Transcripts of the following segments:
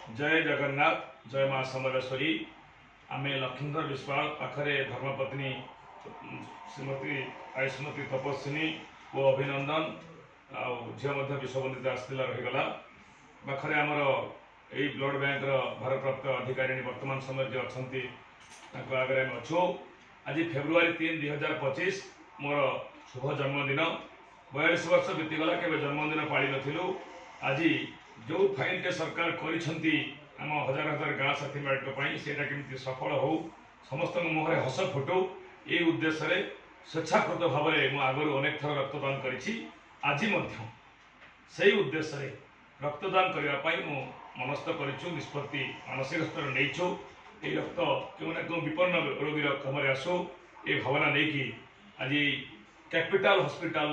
जय जगन्नाथ जय माँ समलेश्वरी। आमे लखीधर विश्वाल पाखरे धर्मपत्नी श्रीमती आयुष्मती तपस्विनी ओ अभिनंदन झील विश्ववंदिता आसला रहीगला पाखरे आमर यही ब्लड बैंक भारप्राप्त अधिकारी वर्तमान समय जो अच्छा आगे आम अच्छु। आज फेब्रुआरी 3, 2025 मोर शुभ जन्मदिन। 42 वर्ष बीतीगला केवे जन्मदिन पाली नथिलु। आज जो फाइल टे सरकार करिसेंती आम हजार हजार गाँ साथी मेल्ट से केमती सफल हो समस्त मुहर हस फुटू ये उद्देश्य स्वेच्छाकृत भाव में आगु अनेक थर रक्तदान करी आज से उद्देश्य रक्तदान करने मनस्थ कर निष्पत्ति मानसिक स्तर नहीं ये रक्त क्यों ना क्यों विपन्न रोगी कम आसू ये भावना नहीं कि आज कैपिटल हॉस्पिटल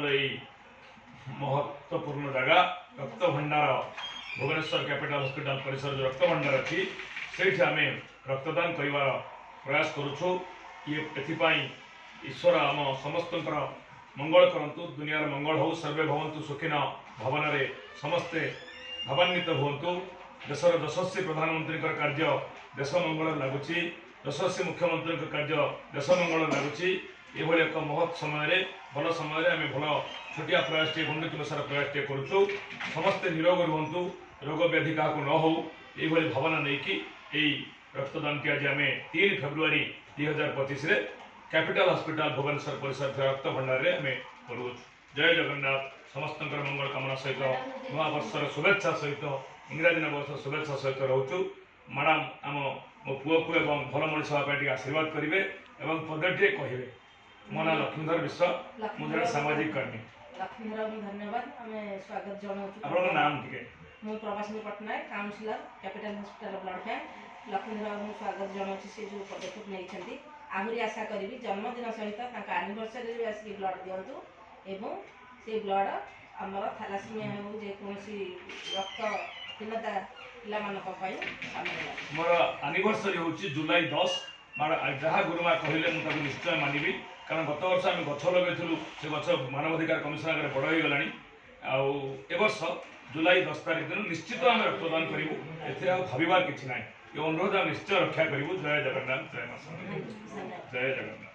महत्वपूर्ण जगह रक्त भंडार भुवनेश्वर कैपिटल हॉस्पिटल परिसर जो रक्त भंडार अच्छी से आम रक्तदान कर प्रयास करुचु। ये ईश्वर आम समस्त मंगल करंतु दुनियार मंगल हो सर्वे भवंतु सुखिन भावना समस्ते भावान्वित हुंतु। देशर यशस्वी प्रधानमंत्री कार्य देश मंगल लगुच यशस्वी मुख्यमंत्री कार्य देश मंगल लगुच ये एक महत् समय भल समय आम भल छोटिया प्रयास टे गुंडुसार प्रयास टे करुचु। समस्ते निरोग रुहतु रोग व्याधि क्या न हो ये भावना नहीं कि रक्तदान की आज आम 3 फेब्रुआरी 2025 कैपिटल हॉस्पिटल भुवनेश्वर परिसर रक्त भंडार आम करूँ। जय जगन्नाथ समस्त मंगल कामना सहित नवा वर्षर शुभेच्छा सहित इंग्राजी नववर्ष शुभेच्छा सहित रोचु। मैडम आम मो पुओ को भल मनीष हाँपी आशीर्वाद करेंगे और पदटे कहे। मो ना लक्ष्मीधर विश्व मुझे सामाजिक कर्मी। लक्ष्मीधर धन्यवाद आम स्वागत जनाऊँ। आपन नाम टिके मु Prabhasini Pattnaik councillor capital hospital blood bank. Laxmidhar मु स्वागत जनाऊँ से जो पदक्षेप नहीं आहरी आशा करी जन्मदिन सहित एनिवर्सरी आसिक ब्लड दिंतु एवं से ब्लड आमर थैलासेमिया हो जेकोसी रक्तहीनता पाई मोर एनिवर्सरी हूँ जुलाई 10 जहाँ गुरुमा कहले मुझे निश्चय मानवि कारण गत वर्ष आम गछ लगे से गछ मानवाधिकार कमिशन आगे बड़ हो गला वर्ष जुलाई 10 तारीख दिन निश्चित आम रक्तदान करूँ ए भावार कि ना ये अनुरोध आम निश्चय रक्षा करूँ। जय जगन्नाथ जय मां जय जगन्नाथ।